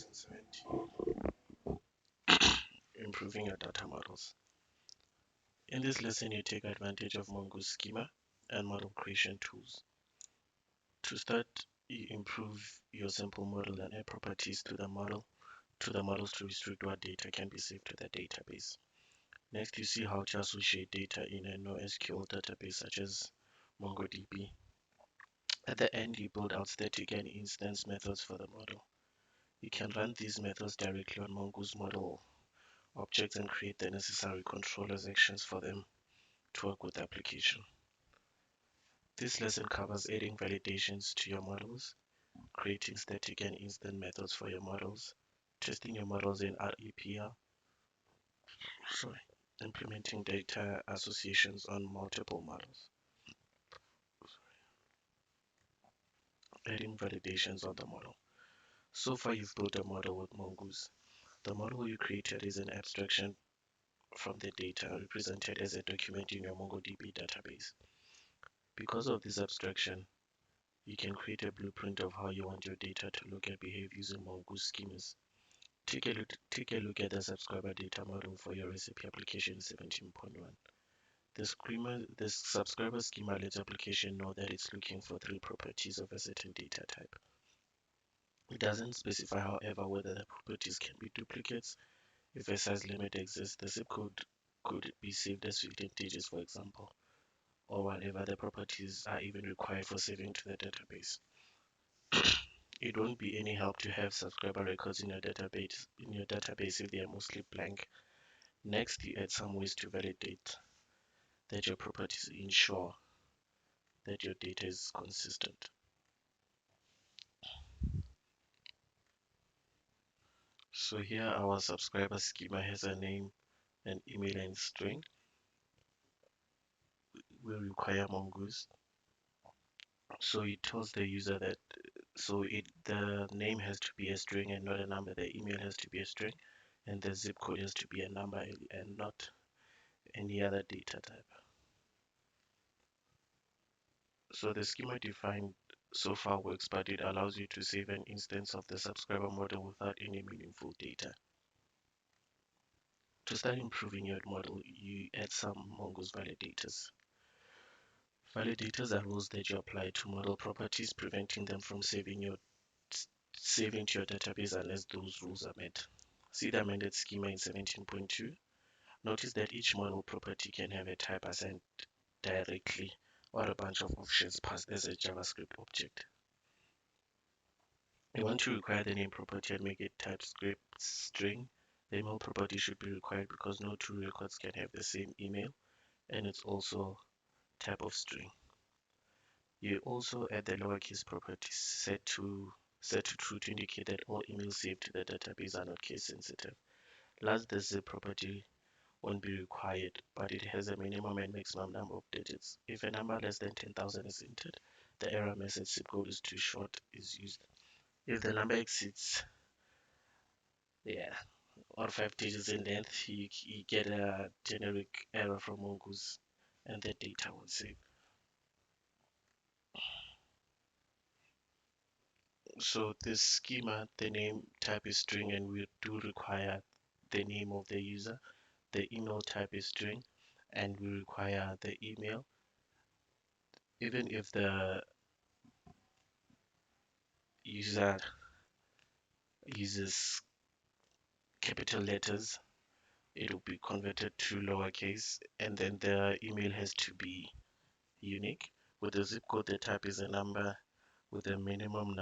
Lesson 17. Improving your data models. In this lesson, you take advantage of Mongoose schema and model creation tools. To start, you improve your simple model and add properties to the models to restrict what data can be saved to the database. Next, you see how to associate data in a NoSQL database such as MongoDB. At the end, you build out static and instance methods for the model. You can run these methods directly on Mongoose model objects and create the necessary controllers actions for them to work with the application. This lesson covers adding validations to your models, creating static and instant methods for your models, testing your models in REPL, implementing data associations on multiple models, adding validations on the model. So far, you've built a model with Mongoose. The model you created is an abstraction from the data represented as a document in your MongoDB database. Because of this abstraction, you can create a blueprint of how you want your data to look and behave using Mongoose schemas. Take a look at the subscriber data model for your recipe application 17.1. The subscriber schema lets application know that it's looking for three properties of a certain data type. It doesn't specify, however, whether the properties can be duplicates. If a size limit exists, the zip code could be saved as 15 digits, for example, or whatever the properties are even required for saving to the database. It won't be any help to have subscriber records in your database if they are mostly blank. Next, you add some ways to validate that your properties ensure that your data is consistent. So here our subscriber schema has a name, an email, and string. We require Mongoose. So it tells the user that the name has to be a string and not a number, the email has to be a string, and the zip code has to be a number and not any other data type. So the schema defined so far works, but it allows you to save an instance of the subscriber model without any meaningful data. To start improving your model, you add some Mongoose validators. Validators are rules that you apply to model properties, preventing them from saving to your database unless those rules are met. See the amended schema in 17.2. Notice that each model property can have a type assigned directly or a bunch of options passed as a JavaScript object. You want to require the name property and make it TypeScript string. The email property should be required because no two records can have the same email, and it's also type of string. You also add the lowercase property set to true to indicate that all emails saved to the database are not case sensitive. Last, the zip property won't be required, but it has a minimum and maximum number of digits. If a number less than 10,000 is entered, the error message zip code is too short is used. If the number exceeds or 5 digits in length, you get a generic error from Mongoose and the data will save. So this schema, the name type is string, and we do require the name of the user. The email type is string, and we require the email. Even if the user uses capital letters, it will be converted to lowercase, and then the email has to be unique. With the zip code, the type is a number with a minimum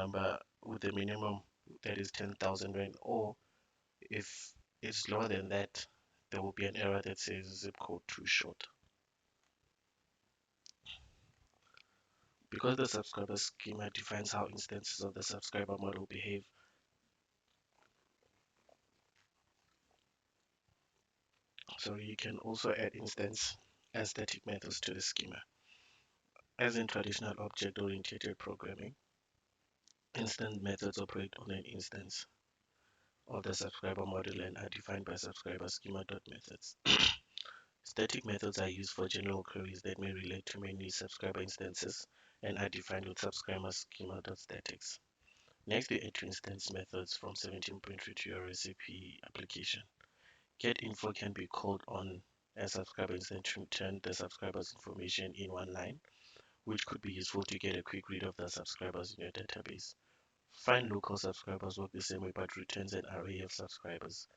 that is 10,000 rand, or if it's lower than that, there will be an error that says zip code too short. Because the subscriber schema defines how instances of the subscriber model behave, so you can also add instance and static methods to the schema. As in traditional object-oriented programming, instant methods operate on an instance of the subscriber model and are defined by subscriber schema.methods. Static methods are used for general queries that may relate to many subscriber instances and are defined with subscriber schema.statics. Next, we add two instance methods from 17.3 to your recipe application. Get info can be called on a subscriber instance to return the subscriber's information in one line, which could be useful to get a quick read of the subscribers in your database. Find local subscribers work the same way but returns an array of subscribers.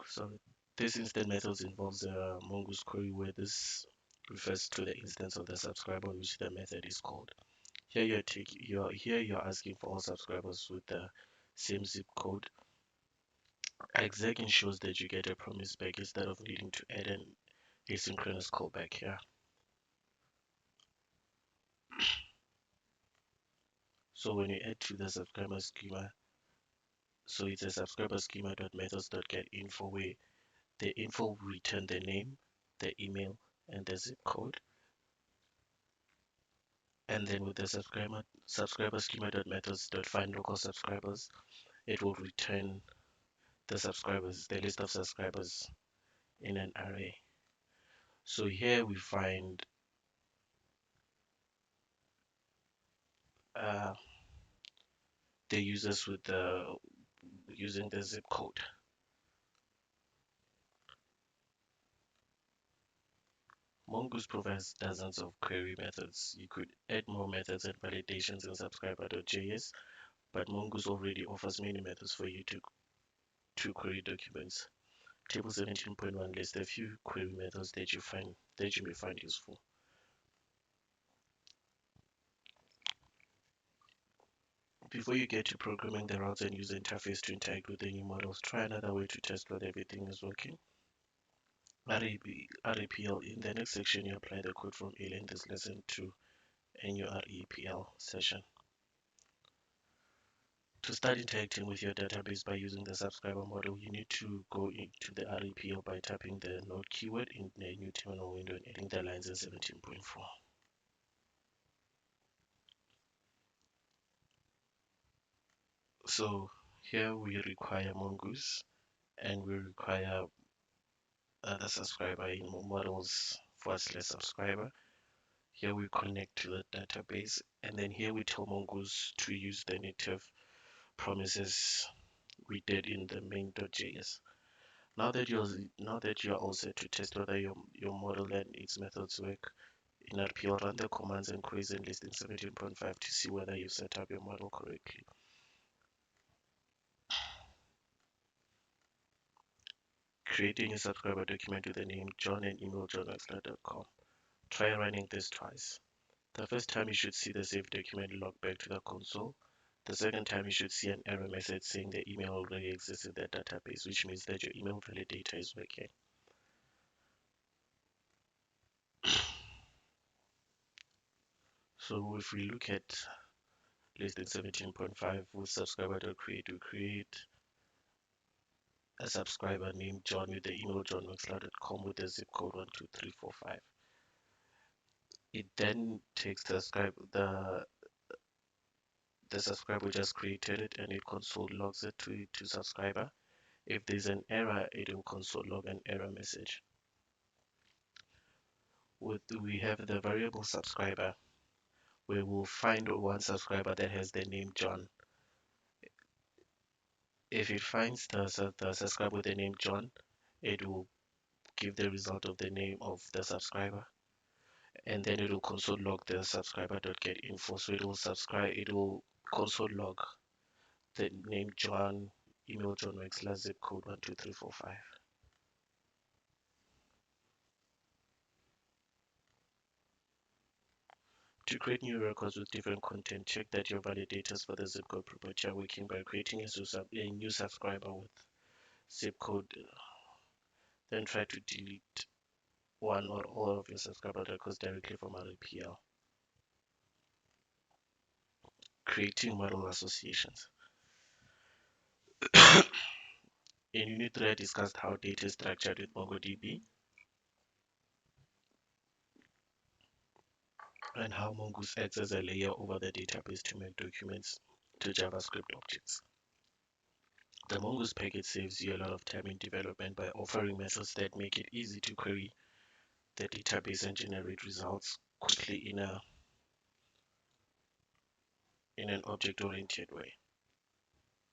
So this instant methods involves a Mongoose query where this refers to the instance of the subscriber on which the method is called. Here you're asking for all subscribers with the same zip code. Exec ensures that you get a promise back instead of needing to add an asynchronous callback here. So when you add to the subscriber schema, so it's a subscriber schema.methods.getInfo where the info will return the name, the email, and the zip code. And then with the subscriber schema.methods.find local subscribers, it will return the list of subscribers in an array. So here we find uh, the users with the using the zip code. Mongoose provides dozens of query methods. You could add more methods and validations in subscriber.js, but Mongoose already offers many methods for you to query documents. Table 17.1 lists a few query methods that you may find useful. Before you get to programming the routes and user interface to interact with the new models, try another way to test whether everything is working. REPL. In the next section, you apply the code from earlier in this lesson to a new REPL session. To start interacting with your database by using the subscriber model, you need to go into the REPL by tapping the node keyword in the new terminal window and adding the lines in 17.4. So here we require Mongoose and we require the subscriber in models/subscriber. Here we connect to the database, and then here we tell Mongoose to use the native promises we did in the main.js. Now that you're all set to test whether your model and its methods work, in RPL run the commands and queries and list in 17.5 to see whether you set up your model correctly. Create a new subscriber document with the name John and email john@wexler.com. Try running this twice. The first time you should see the saved document log back to the console. The second time you should see an error message saying the email already exists in the database, which means that your email validator is working. So if we look at listing 17.5 with subscriber.create, we create a subscriber named John with the email johnwexler.com with the zip code 12345. It then takes the subscriber just created it and it console logs it to subscriber. If there's an error, it will console log an error message. We have the variable subscriber where we'll find one subscriber that has the name John. If it finds the subscriber with the name John, it will give the result of the name of the subscriber, and then it will console log the subscriber.getInfo. So it will console log the name John, email John Wexler, zip code 12345. To create new records with different content, check that your validators for the zip code property are working by creating a new subscriber with zip code. Then try to delete one or all of your subscriber records directly from REPL. Creating model associations. In Unit 3, I discussed how data is structured with MongoDB and how Mongoose acts as a layer over the database to make documents to JavaScript objects. The Mongoose package saves you a lot of time in development by offering methods that make it easy to query the database and generate results quickly in an object-oriented way.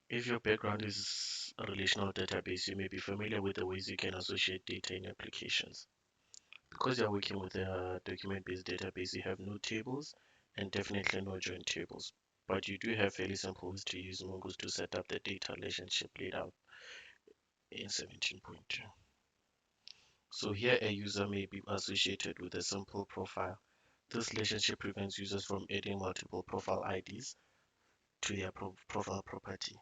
If your background is a relational database, you may be familiar with the ways you can associate data in applications. Because you're working with a document-based database, you have no tables and definitely no join tables. But you do have fairly simple ways to use Mongoose to set up the data relationship laid out in 17.2. So here a user may be associated with a simple profile. This relationship prevents users from adding multiple profile IDs to their profile property.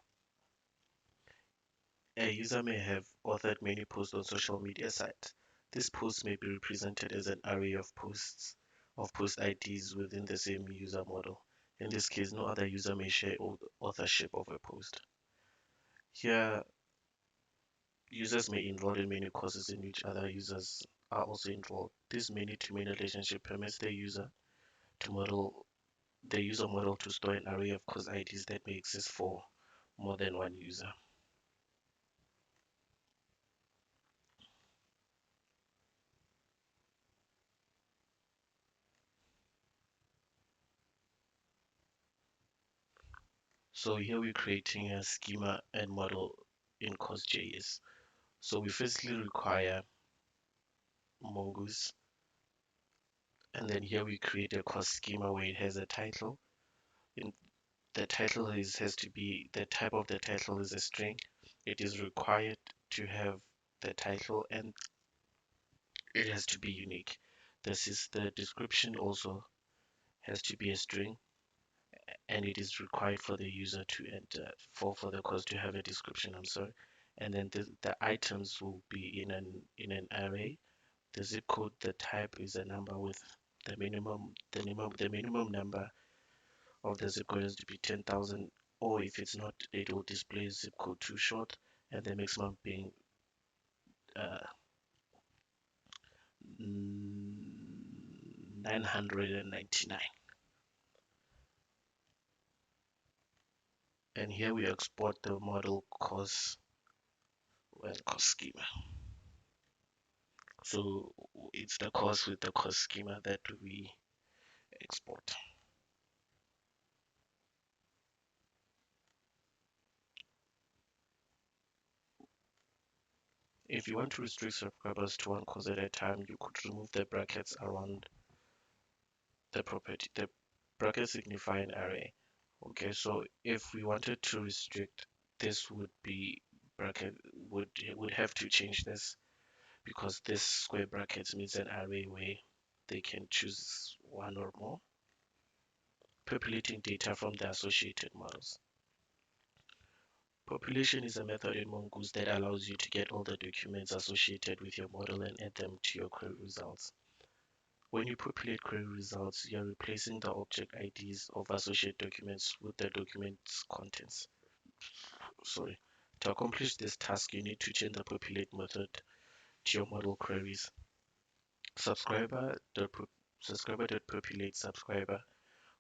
A user may have authored many posts on social media sites. These posts may be represented as an array of post IDs within the same user model. In this case, no other user may share authorship of a post. Here, users may enroll in many courses in which other users are also involved. This many-to-many relationship permits the user model to store an array of course IDs that may exist for more than one user. So here we're creating a schema and model in course.js. So we firstly require Mongoose, and then here we create a course schema where it has a title. In the title has to be, the type of the title is a string. It is required to have the title and it has to be unique. The description also has to be a string, and it is required for the user to enter for the course to have a description. I'm sorry, and then the items will be in an array. The zip code, the type is a number with the minimum number of the zip code has to be 10,000, or if it's not, it will display zip code too short, and the maximum being uh, 999. And here we export the model course schema. So it's the course with the course schema that we export. If you want to restrict subscribers to one course at a time, you could remove the brackets around the property. The brackets signify an array. Okay, so if we wanted to restrict, this would be bracket would have to change this, because this square brackets means an array where they can choose one or more. Populating data from the associated models. Population is a method in Mongoose that allows you to get all the documents associated with your model and add them to your query results. When you populate query results, you are replacing the object IDs of associated documents with the document's contents. Sorry. To accomplish this task, you need to change the populate method to your model queries. Subscriber.populate subscriber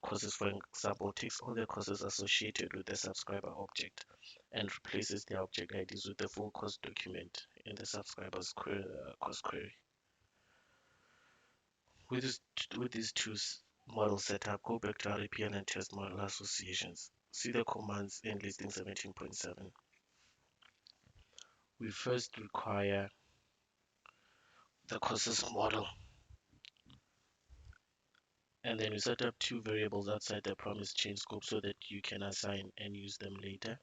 courses, for example, takes all the courses associated with the subscriber object and replaces the object IDs with the full course document in the subscriber's course query. With these two model setup, go back to RAPL and test model associations. See the commands in listing 17.7. We first require the courses model, and then we set up two variables outside the promised change scope so that you can assign and use them later.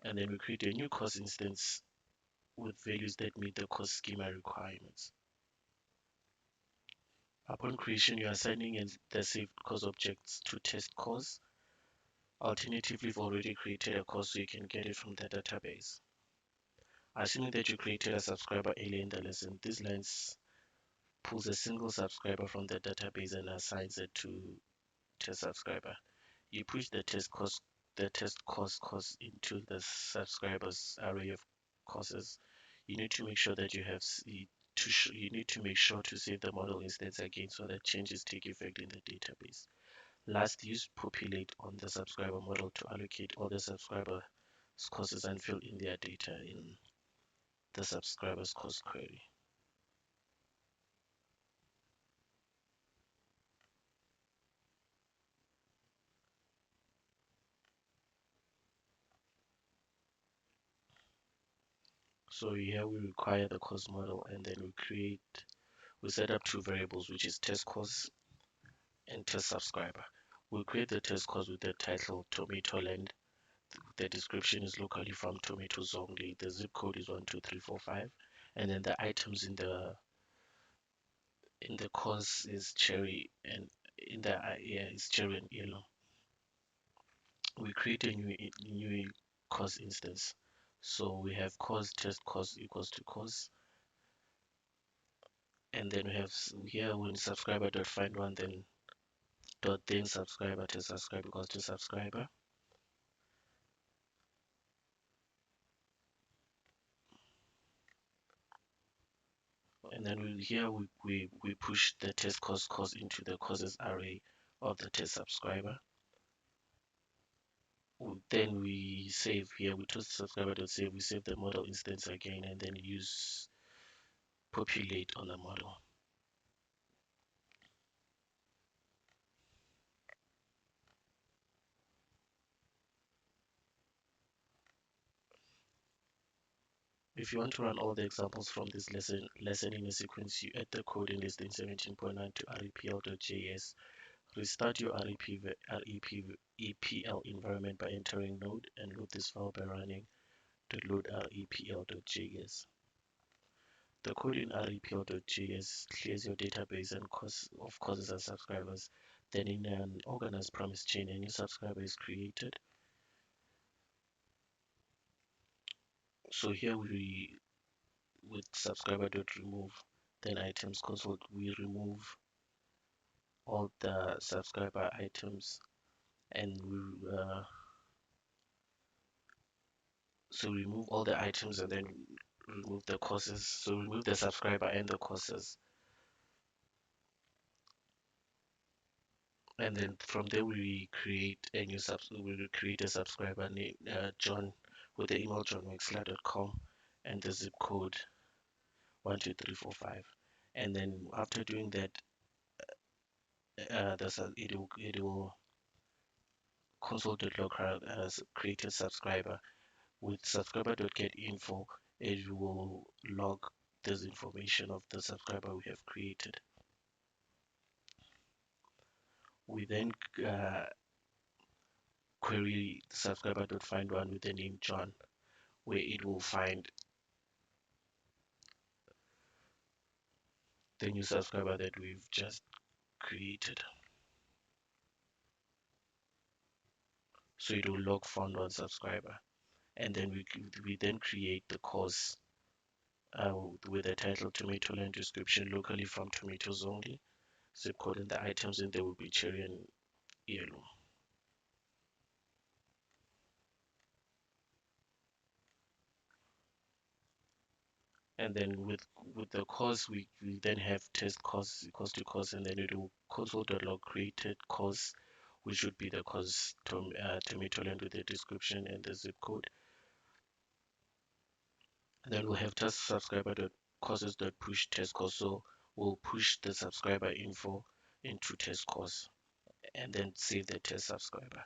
And then we create a new course instance with values that meet the course schema requirements. Upon creation, you are assigning the saved course objects to test course. Alternatively, you've already created a course so you can get it from the database. Assuming that you created a subscriber earlier in the lesson, these lines pulls a single subscriber from the database and assigns it to test subscriber. You push the test course into the subscribers array of courses. You need to make sure that you need to make sure to save the model instance again so that changes take effect in the database. Last, use populate on the subscriber model to allocate all the subscriber courses and fill in their data in the subscriber's course query. So here we require the course model, and then we set up two variables, which is test course and test subscriber. We'll create the test course with the title Tomatoland. The description is locally from tomatoes only. The zip code is 12345, and then the items in the course is cherry, and in the yeah is cherry and yellow. We create a new course instance. So we have course test course equals to course, and then we have here when subscriber dot find one, then dot then subscriber test subscriber equals to subscriber, and then here we push the test course into the courses array of the test subscriber. Then we save here, we test subscriber dot save, we save the model instance again, and then use populate on the model. If you want to run all the examples from this lesson in a sequence, you add the code in list in 17.9 to repl.js. Restart your REPL environment by entering node and load this file by running .load repl.js. The code in repl.js clears your database and of courses and subscribers. Then in an organized promise chain, a new subscriber is created. So here with subscriber.remove, then items console, we remove all the subscriber items, and so remove all the items and then remove the courses. So remove the subscriber and the courses, and then from there we create a new we create a subscriber named John with the email johnwexler.com and the zip code 12345. And then after doing that, it will console.log as created subscriber. With subscriber.getInfo, it will log this information of the subscriber we have created. We then query subscriber.findOne with the name John, where it will find the new subscriber that we've just created. So it will log found one subscriber, and then we then create the course with the title Tomatoland description locally from tomatoes only, zip code, and the items in there will be cherry and yellow. And then with the course we then have test course equals to course, and then it will console.log created course, which would be the course Tomatoland with the description and the zip code. And then we'll have test subscriber dot courses dot push test course. So we'll push the subscriber info into test course and then save the test subscriber.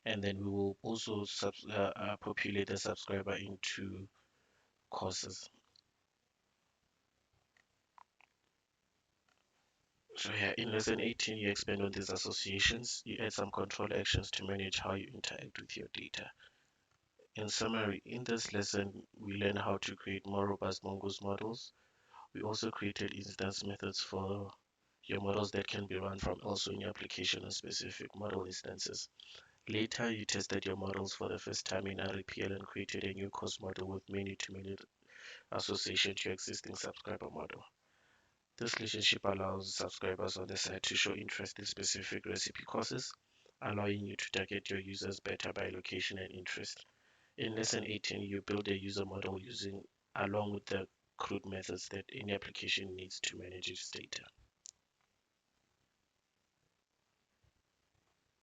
And then we will also populate the subscriber into courses. So here in lesson 18, you expand on these associations. You add some control actions to manage how you interact with your data. In summary, in this lesson, we learn how to create more robust Mongoose models. We also created instance methods for your models that can be run from elsewhere in your application on specific model instances. Later, you tested your models for the first time in REPL and created a new course model with many-to-many association to your existing subscriber model. This relationship allows subscribers on the site to show interest in specific recipe courses, allowing you to target your users better by location and interest. In lesson 18, you build a user model along with the CRUD methods that any application needs to manage its data.